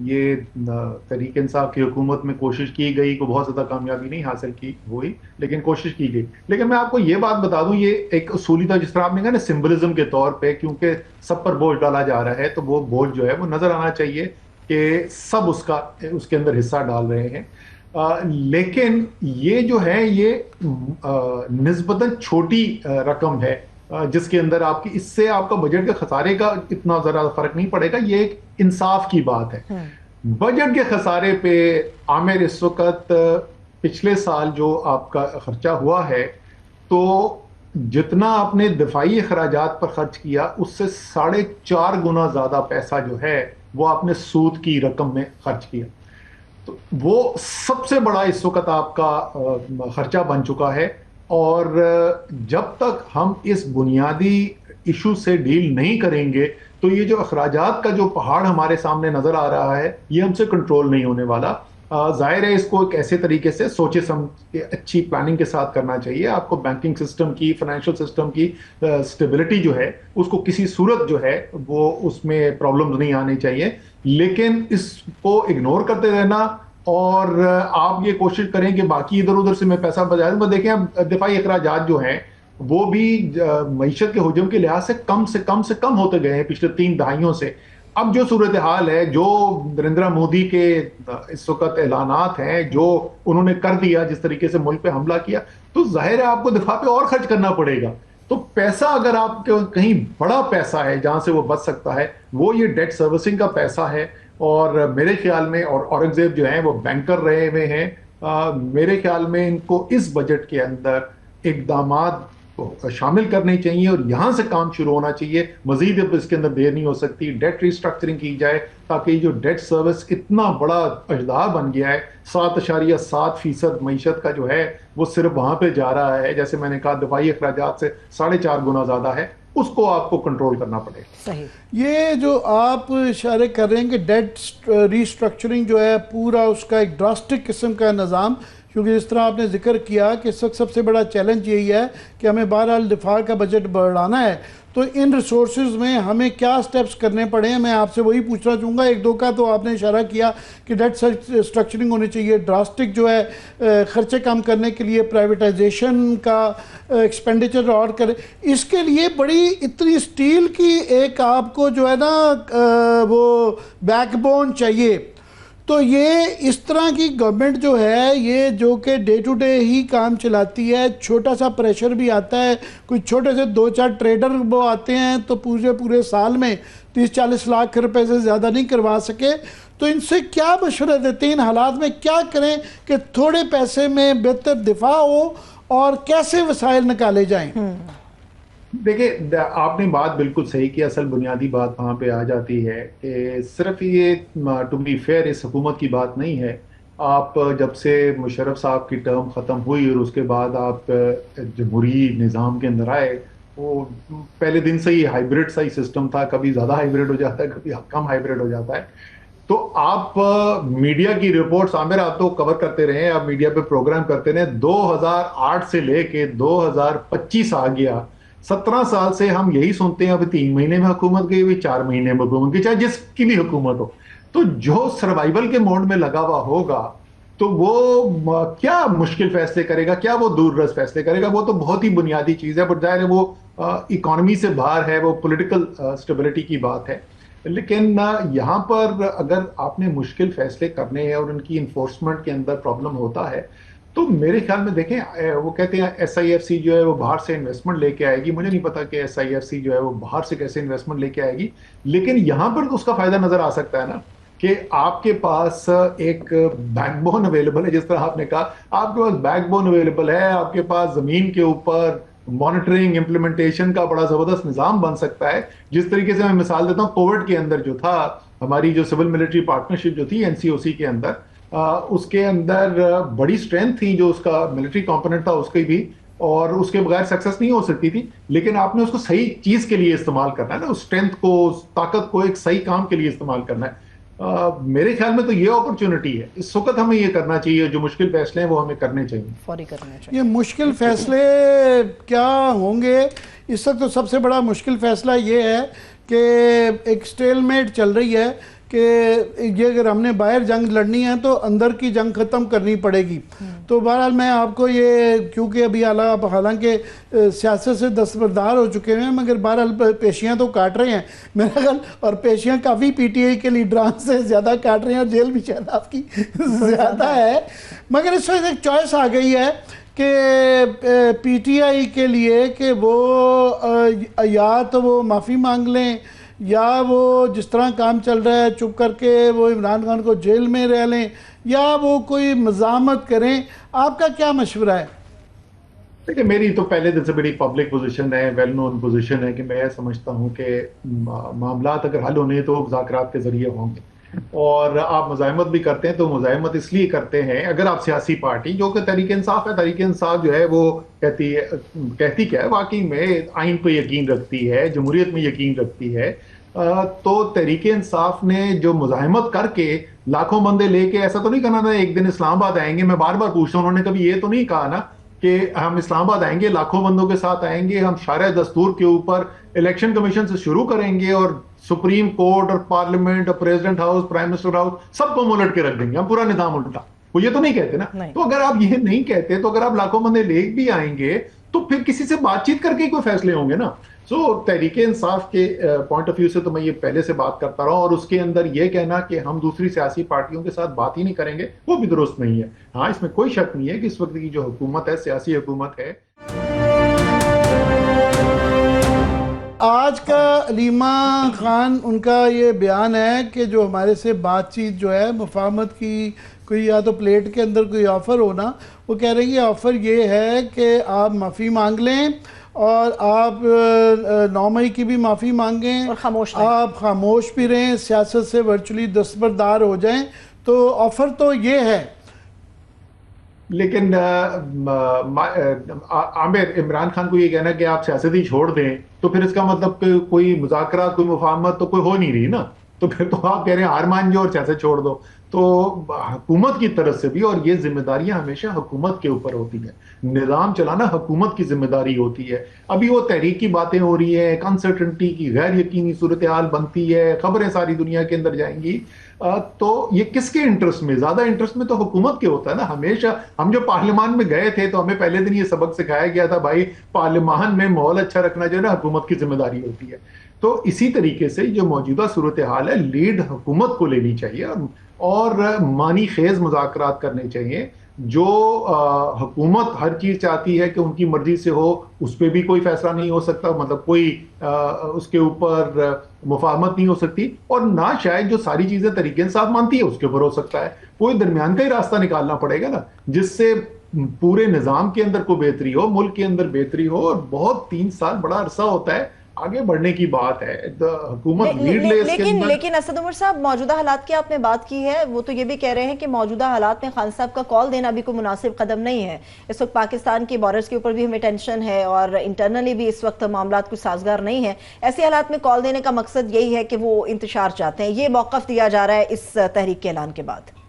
ये तहरीक इंसाफ की हुकूमत में कोशिश की गई, को बहुत ज़्यादा कामयाबी नहीं हासिल की हुई, लेकिन कोशिश की गई। लेकिन मैं आपको ये बात बता दूं, ये एक उसूली था जिस तरह आपने कहा ना सिंबलिज्म के तौर पे, क्योंकि सब पर बोझ डाला जा रहा है तो वो बोझ जो है वो नज़र आना चाहिए कि सब उसके अंदर हिस्सा डाल रहे हैं। लेकिन ये जो है ये निस्बतन छोटी रकम है जिसके अंदर इससे आपका बजट के खसारे का इतना ज़रा फर्क नहीं पड़ेगा। ये एक इंसाफ की बात है। बजट के खसारे पे आमिर इस वक्त पिछले साल जो आपका खर्चा हुआ है तो जितना आपने दिफाई अखराजात पर खर्च किया उससे 4.5 गुना ज़्यादा पैसा जो है वो आपने सूद की रकम में खर्च किया। तो वो सबसे बड़ा इस वक्त आपका खर्चा बन चुका है। और जब तक हम इस बुनियादी इशू से डील नहीं करेंगे तो ये जो अखराजात का जो पहाड़ हमारे सामने नजर आ रहा है ये हमसे कंट्रोल नहीं होने वाला। जाहिर है इसको एक ऐसे तरीके से सोचे समझ अच्छी प्लानिंग के साथ करना चाहिए। आपको बैंकिंग सिस्टम की, फाइनेंशियल सिस्टम की स्टेबिलिटी जो है उसको किसी सूरत जो है वो उसमें प्रॉब्लम्स नहीं आनी चाहिए, लेकिन इसको इग्नोर करते रहना और आप ये कोशिश करें कि बाकी इधर उधर से मैं पैसा बचा दूं। देखें अब दिफाई अखराजात जो हैं वो भी मईशत के हुजूम के लिहाज से कम होते गए हैं पिछले 3 दहाइयों से। अब जो सूरत हाल है, जो नरेंद्र मोदी के इस वक्त ऐलानात हैं, जो उन्होंने कर दिया, जिस तरीके से मुल्क पे हमला किया, तो जाहिर है आपको दिफा पे और खर्च करना पड़ेगा। तो पैसा अगर आपके कहीं बड़ा पैसा है जहां से वो बच सकता है, वो ये डेट सर्विसिंग का पैसा है। और मेरे ख्याल में, और औरंगजेब जो है वो बैंकर रहे हुए हैं, मेरे ख्याल में इनको इस बजट के अंदर इकदामात शामिल करने चाहिए और यहां से काम शुरू होना चाहिए। मजीद अब इसके अंदर देर नहीं हो सकती, डेट रिस्ट्रक्चरिंग की जाए, ताकि जो डेट सर्विस इतना बड़ा अजदा बन गया है, 7.7% मीशत का जो है वो सिर्फ वहां पे जा रहा है, जैसे मैंने कहा दफाई अखराजात से 4.5 गुना ज्यादा है, उसको आपको कंट्रोल करना पड़ेगा। सही। ये जो आप इशारे कर रहे हैं कि डेट रिस्ट्रक्चरिंग जो है पूरा उसका एक ड्रास्टिक किस्म का निज़ाम, क्योंकि जिस तरह आपने जिक्र किया कि इस वक्त सबसे बड़ा चैलेंज यही है कि हमें बहरहाल दिफा का बजट बढ़ाना है, तो इन रिसोर्सेज में हमें क्या स्टेप्स करने पड़े हैं, मैं आपसे वही पूछना चाहूँगा। एक दो का तो आपने इशारा किया कि डेट स्ट्रक्चरिंग होनी चाहिए, ड्रास्टिक जो है खर्चे कम करने के लिए प्राइवेटाइजेशन का एक्सपेंडिचर और करें, इसके लिए बड़ी इतनी स्टील की एक आपको जो है ना वो बैकबोन चाहिए। तो ये इस तरह की गवर्नमेंट जो है, ये जो कि डे टू डे ही काम चलाती है, छोटा सा प्रेशर भी आता है, कोई छोटे से 2-4 ट्रेडर वो आते हैं तो पूरे साल में 30-40 लाख रुपए से ज़्यादा नहीं करवा सके, तो इनसे क्या मशवरा देते हैं, इन हालात में क्या करें कि थोड़े पैसे में बेहतर दिफा हो और कैसे वसाइल निकाले जाएं? देखिए, आपने बात बिल्कुल सही की। असल बुनियादी बात वहां पे आ जाती है कि सिर्फ ये टू बी फेयर इस हुकूमत की बात नहीं है। आप जब से मुशर्रफ साहब की टर्म ख़त्म हुई और उसके बाद आप जमहूरी निज़ाम के अंदर आए, वो पहले दिन से ही हाइब्रिड सा ही सिस्टम था, कभी ज़्यादा हाइब्रिड हो जाता है, कभी कम हाइब्रिड हो जाता है। तो आप मीडिया की रिपोर्ट्स, आमिर आप तो कवर करते रहे, आप मीडिया पे प्रोग्राम करते रहे, 2008 से लेके 2025 आ गया, 17 साल से हम यही सुनते हैं, अभी 3 महीने में हुकूमत गई, अभी 4 महीने में हुकूमत गई, चाहे जिसकी भी हुकूमत हो। तो जो सर्वाइवल के मोड में लगा हुआ होगा, तो वो क्या मुश्किल फैसले करेगा, क्या वो दूररस फैसले करेगा, वो तो बहुत ही बुनियादी चीज है। पर जाहिर है वो इकोनॉमी से बाहर है, वो पॉलिटिकल स्टेबिलिटी की बात है। लेकिन यहाँ पर अगर आपने मुश्किल फैसले करने हैं और उनकी इन्फोर्समेंट के अंदर प्रॉब्लम होता है, तो मेरे ख्याल में देखें, वो कहते हैं SIFC जो है वो बाहर से इन्वेस्टमेंट लेके आएगी। मुझे नहीं पता कि SIFC जो है वो बाहर से कैसे इन्वेस्टमेंट लेके आएगी, लेकिन यहाँ पर तो उसका फायदा नजर आ सकता है ना कि आपके पास एक बैकबोन अवेलेबल है। जिस तरह आपने कहा, आपके पास बैकबोन अवेलेबल है, आपके पास जमीन के ऊपर मॉनिटरिंग इम्प्लीमेंटेशन का बड़ा जबरदस्त निजाम बन सकता है। जिस तरीके से मैं मिसाल देता हूँ, कोविड के अंदर जो था, हमारी जो सिविल मिलिट्री पार्टनरशिप जो थी NCOC के अंदर, उसके अंदर बड़ी स्ट्रेंथ थी, जो उसका मिलिट्री कंपोनेंट था उसकी भी, और उसके बगैर सक्सेस नहीं हो सकती थी। लेकिन आपने उसको सही चीज के लिए इस्तेमाल करना है ना, उस स्ट्रेंथ को, उस ताकत को एक सही काम के लिए इस्तेमाल करना है। मेरे ख्याल में तो ये अपॉर्चुनिटी है, इस वक्त हमें ये करना चाहिए, जो मुश्किल फैसले हैं वो हमें करने चाहिए, फौरी करने चाहिए। ये मुश्किल फैसले क्या होंगे? इस वक्त तो सबसे बड़ा मुश्किल फैसला ये है कि एक स्टेलमेट चल रही है कि ये अगर हमने बाहर जंग लड़नी है तो अंदर की जंग ख़त्म करनी पड़ेगी। तो बहरहाल मैं आपको ये, क्योंकि अभी हालांकि सियासत से दस्तबरदार हो चुके हैं, मगर बहरहाल पेशियाँ तो काट रहे हैं मेरा ख्याल, और पेशियाँ काफ़ी PTI के लीडरान से ज़्यादा काट रहे हैं, और जेल भी शायद आपकी ज़्यादा है। मगर इस वक्त एक चॉइस आ गई है कि PTI के लिए कि वो या तो वो माफ़ी मांग लें, या वो जिस तरह काम चल रहा है चुप करके वो इमरान खान को जेल में रह लें, या वो कोई मज़ामत करें। आपका क्या मशवरा है? देखिए, मेरी तो पहले दिन से बड़ी पब्लिक पोजीशन है, वेल नोन पोजीशन है कि मैं समझता हूँ कि मामला अगर हल होने तो मुज़ाकरात के जरिए होंगे। और आप मुज़ाहमत भी करते हैं तो मुज़ाहमत इसलिए करते हैं, अगर आप सियासी पार्टी, जो कि तहरीक इंसाफ है, तहरीक इंसाफ जो है वो कहती क्या है, वाकई में आइन पे यकीन रखती है, जमहूरियत में यकीन रखती है। तो तहरीक इंसाफ ने जो मुज़ाहमत करके लाखों बंदे लेके, ऐसा तो नहीं करना था एक दिन इस्लामाबाद आएंगे। मैं बार बार पूछता हूँ, उन्होंने कभी ये तो नहीं कहा ना कि हम इस्लामाबाद आएंगे, लाखों बंदों के साथ आएंगे, हम शारे दस्तूर के ऊपर इलेक्शन कमीशन से शुरू करेंगे और सुप्रीम कोर्ट और पार्लियामेंट और president house, prime minister house, सबको उलट के रख देंगे, हम पूरा निजाम उल्टा। वो ये तो नहीं कहते ना। तो अगर आप ये नहीं कहते, तो अगर आप लाखों बंदे ले भी आएंगे तो फिर किसी से बातचीत करके कोई फैसले होंगे ना। सो तहरीक इंसाफ के पॉइंट ऑफ व्यू से तो मैं ये पहले से बात करता रहा हूं, और उसके अंदर ये कहना कि हम दूसरी सियासी पार्टियों के साथ बात ही नहीं करेंगे वो भी दुरुस्त नहीं है। हाँ, इसमें कोई शक नहीं है कि इस वक्त की जो हुकूमत है, सियासी हुकूमत है। आज का अलीमा खान उनका ये बयान है कि जो हमारे से बातचीत जो है मुफाहमत की, कोई या तो प्लेट के अंदर कोई ऑफ़र होना, वो कह रहे हैं कि ऑफ़र ये है कि आप माफ़ी मांग लें और आप 9 मई की भी माफ़ी मांगें और खामोश रहें। आप खामोश भी रहें, सियासत से वर्चुअली दस्तबरदार हो जाएं। तो ऑफ़र तो ये है, लेकिन आमिर, इमरान खान को ये कहना कि आप सियासत ही छोड़ दें, तो फिर इसका मतलब कि कोई मुज़ाकरा, कोई मुफाहमत तो कोई हो नहीं रही ना। तो फिर तो आप कह रहे हैं हार मान जाओ और सियासत छोड़ दो। तो हुकूमत की तरफ से भी, और ये जिम्मेदारियां हमेशा हुकूमत के ऊपर होती है, निज़ाम चलाना हुकूमत की जिम्मेदारी होती है। अभी वो तहरीक की बातें हो रही है, अनसर्टनिटी की गैर यकीनी सूरत हाल बनती है, खबरें सारी दुनिया के अंदर जाएंगी, तो ये किसके इंटरेस्ट में? ज्यादा इंटरेस्ट में तो हुकूमत के होता है ना। हमेशा हम जो पार्लियामान में गए थे तो हमें पहले दिन ये सबक सिखाया गया था, भाई पार्लियामान में माहौल अच्छा रखना जो है ना हुकूमत की जिम्मेदारी होती है। तो इसी तरीके से जो मौजूदा सूरत हाल है, लीड हुकूमत को लेनी चाहिए और मानी खेज मुज़ाकरात करने चाहिए। जो हुकूमत हर चीज चाहती है कि उनकी मर्जी से हो, उस पर भी कोई फैसला नहीं हो सकता, मतलब कोई उसके ऊपर मुफाहमत नहीं हो सकती, और ना शायद जो सारी चीजें तरीके इंसाफ मानती है उसके ऊपर हो सकता है। कोई दरमियान का ही रास्ता निकालना पड़ेगा ना, जिससे पूरे निजाम के अंदर को बेहतरी हो, मुल्क के अंदर बेहतरी हो। और बहुत 3 साल बड़ा अरसा होता है, आगे बढ़ने की बात है। हुकूमत लीड ले इसके लेकिन अंदर। लेकिन असद उमर साहब, मौजूदा हालात की आपने बात की है, वो तो ये भी कह रहे हैं कि मौजूदा हालात में खान साहब का कॉल देना भी कोई मुनासिब कदम नहीं है। इस वक्त पाकिस्तान की बॉर्डर्स के ऊपर भी हमें टेंशन है और इंटरनली भी इस वक्त मामला कुछ साजगार नहीं है। ऐसे हालात में कॉल देने का मकसद यही है कि वो इंतशार चाहते हैं, ये मौकफ दिया जा रहा है इस तहरीक के ऐलान के बाद।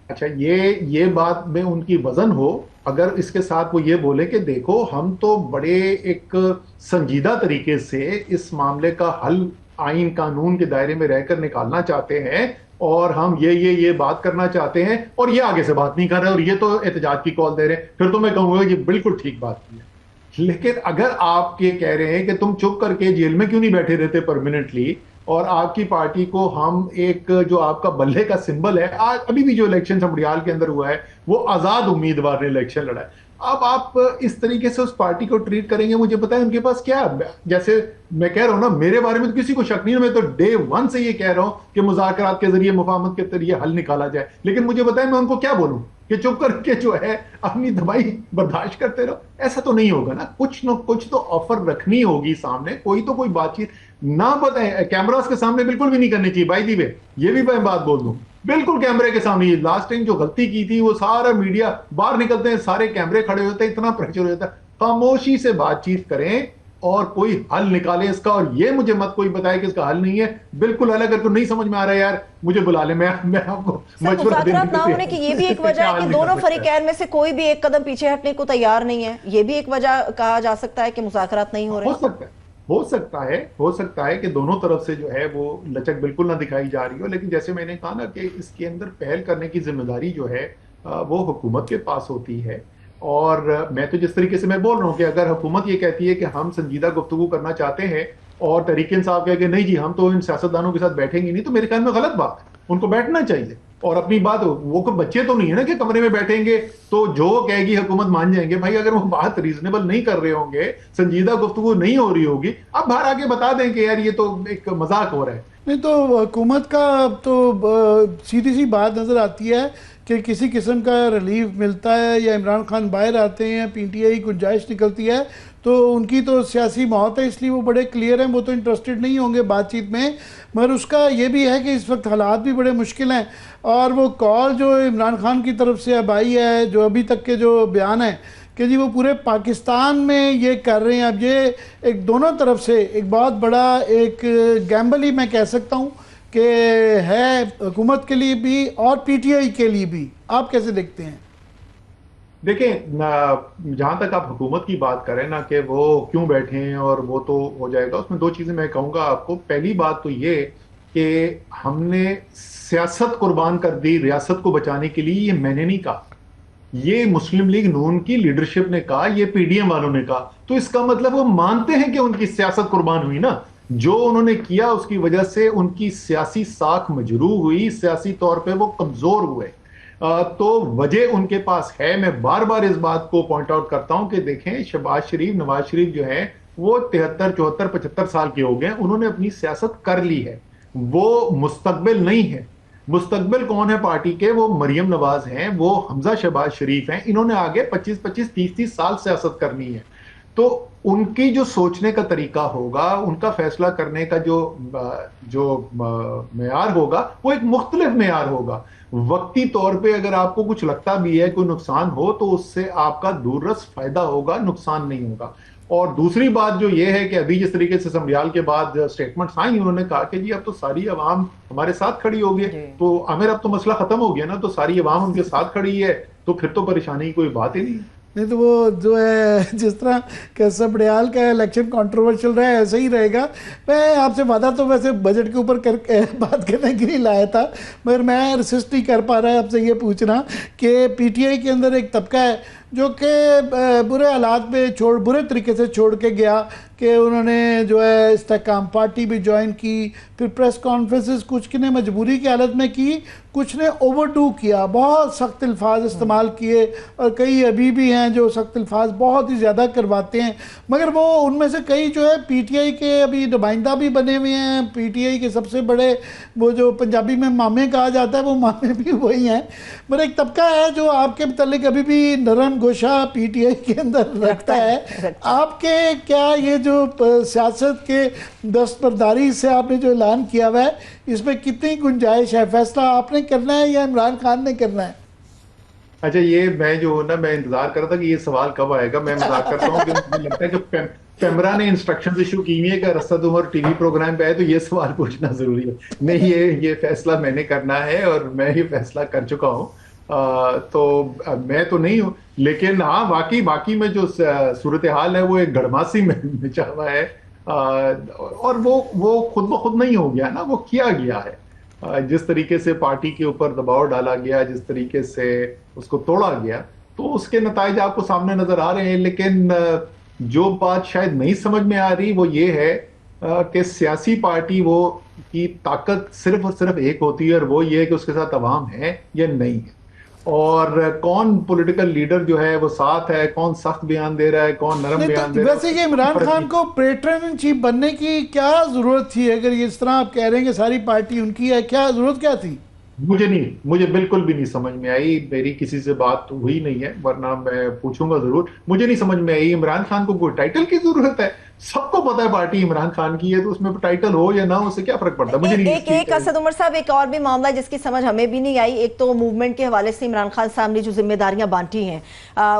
अच्छा, ये बात में उनकी वजन हो, अगर इसके साथ वो ये बोले कि देखो हम तो बड़े एक संजीदा तरीके से इस मामले का हल आइन कानून के दायरे में रहकर निकालना चाहते हैं, और हम ये बात करना चाहते हैं, और ये आगे से बात नहीं कर रहे और ये तो एहतजाज की कॉल दे रहे हैं, फिर तो मैं कहूंगा ये बिल्कुल ठीक बात की है। लेकिन अगर आप ये कह रहे हैं कि तुम चुप करके जेल में क्यों नहीं बैठे रहते परमानेंटली, और आपकी पार्टी को हम एक जो आपका बल्ले का सिंबल है, आज अभी भी जो इलेक्शन समड़ियाल के अंदर हुआ है वो आजाद उम्मीदवार ने इलेक्शन लड़ा है, अब आप इस तरीके से उस पार्टी को ट्रीट करेंगे, मुझे पता है उनके पास क्या, जैसे मैं कह रहा हूं ना, मेरे बारे में तो किसी को शक नहीं है, मैं तो डे 1 से ये कह रहा हूं कि मुज़ाकरात के जरिए, मुफाहमत के जरिए हल निकाला जाए। लेकिन मुझे पता है मैं उनको क्या बोलूं कि चुप करके जो है अपनी दवाई बर्दाश्त करते रहो, ऐसा तो नहीं होगा ना। कुछ न कुछ तो ऑफर रखनी होगी सामने, कोई तो कोई बातचीत ना बताए, कैमरास के सामने बिल्कुल भी नहीं करनी चाहिए। बाई दी वे ये भी मैं बात बोल दूं, बिल्कुल कैमरे के सामने। लास्ट टाइम जो गलती की थी, वो सारा मीडिया बाहर निकलते हैं, सारे कैमरे खड़े होते हैं, इतना प्रेशर हो जाता है। खामोशी से बातचीत करें और कोई हल निकाले इसका, और ये मुझे मत कोई बताए कि इसका हल नहीं है। बिल्कुल अलग, अगर नहीं समझ में आ रहा है यार मुझे बुला ले, मैं आपको मुज़ाकरात ना होने की ये भी एक वजह है कि दोनों फरीकैन में से कोई भी एक कदम पीछे हटने को तैयार नहीं है, ये भी एक वजह कहा जा सकता है कि मुज़ाकरात नहीं हो रहे। हो सकता है कि दोनों तरफ से जो है वो लचक बिल्कुल ना दिखाई जा रही हो, लेकिन जैसे मैंने कहा ना कि इसके अंदर पहल करने की जिम्मेदारी जो है वो हुकूमत के पास होती है। और मैं तो जिस तरीके से मैं बोल रहा हूँ कि अगर हुकूमत ये कहती है कि हम संजीदा गुफ्तगू करना चाहते हैं, और तहरीक इंसाफ कहे कि नहीं जी हम तो इन सियासतदानों के साथ बैठेंगे नहीं, तो मेरे ख्याल में गलत बात है। उनको बैठना चाहिए और अपनी बात, वो कोई बच्चे तो नहीं है ना कि कमरे में बैठेंगे तो जो कहेगी हुकूमत मान जाएंगे। भाई अगर वो बात रीजनेबल नहीं कर रहे होंगे, संजीदा गुफ्तगू नहीं हो रही होगी, अब बाहर आके बता दें कि यार ये तो एक मजाक हो रहा है। नहीं तो हुकूमत का तो सीधी सी बात नज़र आती है कि किसी किस्म का रिलीफ मिलता है या इमरान खान बाहर आते हैं, पीटीआई गुंजाइश निकलती है, तो उनकी तो सियासी मौत है, इसलिए वो बड़े क्लियर हैं, वो तो इंटरेस्टेड नहीं होंगे बातचीत में। मगर उसका ये भी है कि इस वक्त हालात भी बड़े मुश्किल हैं, और वो कॉल जो इमरान खान की तरफ से अब आई है, जो अभी तक के जो बयान है कि जी वो पूरे पाकिस्तान में ये कर रहे हैं, अब ये एक दोनों तरफ से एक बहुत बड़ा एक गैम्बल ही मैं कह सकता हूँ कि है, हुकूमत के लिए भी और पीटीआई के लिए भी। आप कैसे देखते हैं? देखें, जहां तक आप हुकूमत की बात करें ना कि वो क्यों बैठे हैं और वो तो हो जाएगा, उसमें 2 चीजें मैं कहूंगा आपको। पहली बात तो ये कि हमने सियासत कुर्बान कर दी रियासत को बचाने के लिए, ये मैंने नहीं कहा, ये मुस्लिम लीग नून की लीडरशिप ने कहा, ये पीडीएम वालों ने कहा, तो इसका मतलब वो मानते हैं कि उनकी सियासत कुर्बान हुई ना। जो उन्होंने किया उसकी वजह से उनकी सियासी साख मजरूह हुई, सियासी तौर पे वो कमजोर हुए। तो वजह उनके पास है। मैं बार बार इस बात को पॉइंट आउट करता हूं कि देखें, शहबाज शरीफ, नवाज शरीफ जो है वो 73, 74, 75 साल के हो गए, उन्होंने अपनी सियासत कर ली है, वो मुस्तकबिल नहीं है। मुस्तकबिल कौन है पार्टी के? वो मरियम नवाज हैं, वो हमजा शहबाज शरीफ हैं। इन्होंने आगे 25-25, 30-30 साल सियासत करनी है। तो उनकी जो सोचने का तरीका होगा, उनका फैसला करने का जो मेयार होगा, वो एक मुख्तलिफ मेयार होगा। वक्ती तौर पे अगर आपको कुछ लगता भी है कोई नुकसान हो, तो उससे आपका दूररस फायदा होगा, नुकसान नहीं होगा। और दूसरी बात जो ये है कि अभी जिस तरीके से संभ्याल के बाद स्टेटमेंट्स आई, उन्होंने कहा कि जी अब तो सारी अवाम हमारे साथ खड़ी हो गई, तो आमिर अब तो मसला खत्म हो गया ना, तो सारी अवाम उनके साथ खड़ी है, तो फिर तो परेशानी की कोई बात ही नहीं। नहीं तो वो जो है, जिस तरह कैसा बड़ियाल का इलेक्शन कंट्रोवर्शियल रहा है ऐसे ही रहेगा। मैं आपसे वादा तो वैसे बजट के ऊपर बात करने के लिए लाया था, मगर मैं रिसिस्ट नहीं कर पा रहा है आपसे ये पूछना कि पीटीआई के अंदर एक तबका है जो कि बुरे हालात में बुरे तरीके से छोड़ के गया, कि उन्होंने जो है इस्तेकाम पार्टी भी ज्वाइन की, फिर प्रेस कॉन्फ्रेंसेस कुछ ने मजबूरी की हालत में की, कुछ ने ओवरडू किया, बहुत सख्त अल्फाज इस्तेमाल किए, और कई अभी भी हैं जो सख्त अल्फाज बहुत ही ज़्यादा करवाते हैं। मगर वो उनमें से कई जो है पीटीआई के अभी नुमाइंदा भी बने हुए हैं। पीटीआई के सबसे बड़े वो जो पंजाबी में मामे कहा जाता है, वो मामे भी वही हैं। मगर एक तबका है जो आपके मुतालिक अभी भी नरम गोशा पीटीआई के अंदर रखता है। आपके क्या ये जो सियासत के दस्तबरदारी से आपने जो ऐलान किया हुआ है, इसमें कितनी गुंजाइश है? फैसला आपने करना है या इमरान खान ने करना है? अच्छा, ये मैं जो ना, मैं इंतजार कर रहा था कि ये सवाल कब आएगा। मैं मजाक करता हूँ कि मुझे लगता है कि पेमरा ने इंस्ट्रक्शन इशू की हुई है कि रस्ता तुम और टीवी प्रोग्राम पे आए तो ये सवाल पूछना जरूरी है। नहीं, ये फैसला मैंने करना है और मैं ये फैसला कर चुका हूँ। तो मैं तो नहीं हूँ, लेकिन हाँ, बाकी में जो सूरत हाल है वो एक गड़मासी में मचा हुआ है। और वो खुद ब खुद नहीं हो गया ना, वो किया गया है। जिस तरीके से पार्टी के ऊपर दबाव डाला गया, जिस तरीके से उसको तोड़ा गया, तो उसके नताइज आपको सामने नजर आ रहे हैं। लेकिन जो बात शायद नहीं समझ में आ रही वो ये है कि सियासी पार्टी वो की ताकत सिर्फ और सिर्फ एक होती है, और वो ये है कि उसके साथ अवाम है या नहीं है, और कौन पॉलिटिकल लीडर जो है वो साथ है, कौन सख्त बयान दे रहा है, कौन नरम बयान दे रहा है। वैसे कि इमरान खान को पैटर्न इन चीफ बनने की क्या जरूरत थी? अगर इस तरह आप कह रहे हैं कि सारी पार्टी उनकी है, क्या जरूरत क्या थी? मुझे बिल्कुल भी नहीं समझ में आई। मेरी किसी से बात हुई नहीं है, वरना मैं पूछूंगा जरूर। मुझे नहीं समझ में आई इमरान खान को कोई टाइटल की जरूरत है। सबको पता है पार्टी इमरान खान की है, तो उसमें टाइटल हो या ना हो उससे क्या फर्क पड़ता है? मुझे नहीं। एक असद उमर साहब, एक और भी मामला जिसकी समझ हमें भी नहीं आई। एक तो मूवमेंट के हवाले से इमरान खान साहब ने जो जिम्मेदारियां बांटी हैं,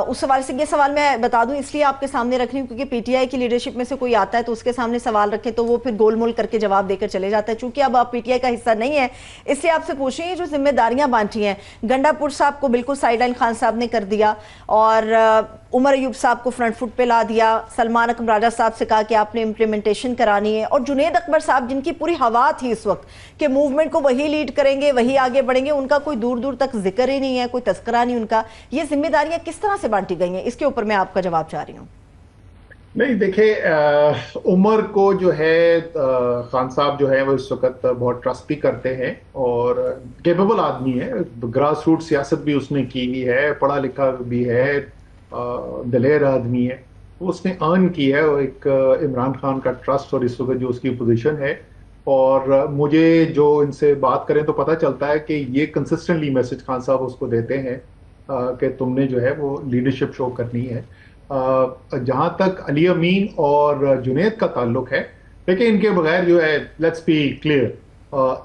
उस हवाले से ये सवाल मैं बता दूं इसलिए आपके सामने रख रही हूं क्योंकि पीटीआई की लीडरशिप में से कोई आता है तो उसके सामने सवाल रखें तो वो फिर गोलमोल करके जवाब देकर चले जाता है। चूंकि अब आप पीटीआई का हिस्सा नहीं है, इसलिए आपसे पूछ रही हैं जो जिम्मेदारियां बांटी हैं। गंडापुर साहब को बिल्कुल साइडलाइन खान साहब ने कर दिया, और उमर अयूब साहब को फ्रंट फुट पे ला दिया। सलमान अकम राजा साहब से कहा कि आपने इम्प्लीमेंटेशन करानी है, और जुनेद अकबर साहब जिनकी पूरी हवा थी इस वक्त कि मूवमेंट को वही लीड करेंगे, वही आगे बढ़ेंगे, उनका कोई दूर दूर तक जिक्र ही नहीं है, कोई तस्करा नहीं उनका। ये जिम्मेदारियां किस तरह से बांटी गई हैं, इसके ऊपर मैं आपका जवाब चाह रही हूँ। नहीं, देखे, उमर को जो है खान साहब जो है वो इस वक्त बहुत ट्रस्ट भी करते हैं और केपेबल आदमी है। ग्रास रूट सियासत भी उसने की हुई है, पढ़ा लिखा भी है, दलेर आदमी है। उसने अर्न की है एक इमरान खान का ट्रस्ट, और इस वक्त जो उसकी पोजीशन है। और मुझे जो इनसे बात करें तो पता चलता है कि ये कंसिस्टेंटली मैसेज खान साहब उसको देते हैं कि तुमने जो है वो लीडरशिप शो करनी है। जहां तक अली अमीन और जुनेद का ताल्लुक है, देखिए इनके बगैर जो है, लेट्स बी क्लियर,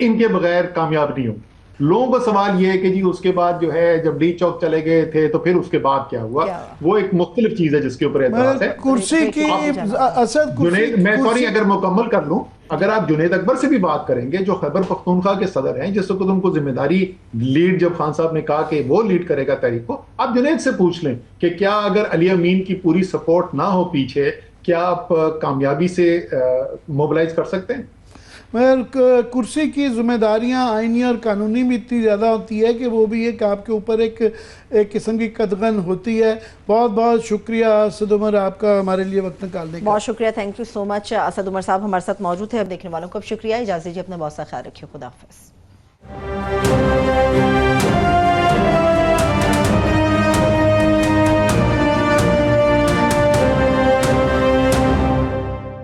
इनके बगैर कामयाब नहीं हो। लोगों का सवाल ये है कि जी उसके बाद जो है जब डी चौक चले गए थे तो फिर उसके बाद क्या हुआ, वो एक मुख्तलिफ चीज है जिसके ऊपर एतराज है। कुर्सी की जुनेद, मैं सॉरी अगर मुकम्मल कर लूं, अगर आप जुनेद अकबर से भी बात करेंगे जो खैबर पख्तूनख्वा के सदर हैं, जिस वक्त उनको जिम्मेदारी लीड, जब खान साहब ने कहा कि वो लीड करेगा तहरीक को, आप जुनेद से पूछ लें कि क्या अगर अली अमीन की पूरी सपोर्ट ना हो पीछे, क्या आप कामयाबी से मोबिलाइज कर सकते हैं? मगर कुर्सी की जिम्मेदारियां आइनी और कानूनी भी इतनी ज़्यादा होती है कि वो भी एक आपके ऊपर एक किस्म की कदगन होती है। बहुत बहुत शुक्रिया असद उमर आपका हमारे लिए वक्त निकालने का। बहुत शुक्रिया, thank you so much. Asad Umar साहब हमारे साथ मौजूद है। अब देखने वालों को अब शुक्रिया, इजाज़त दीजिए, अपना बहुत सा ख्याल रखिए, खुदा हाफिज़।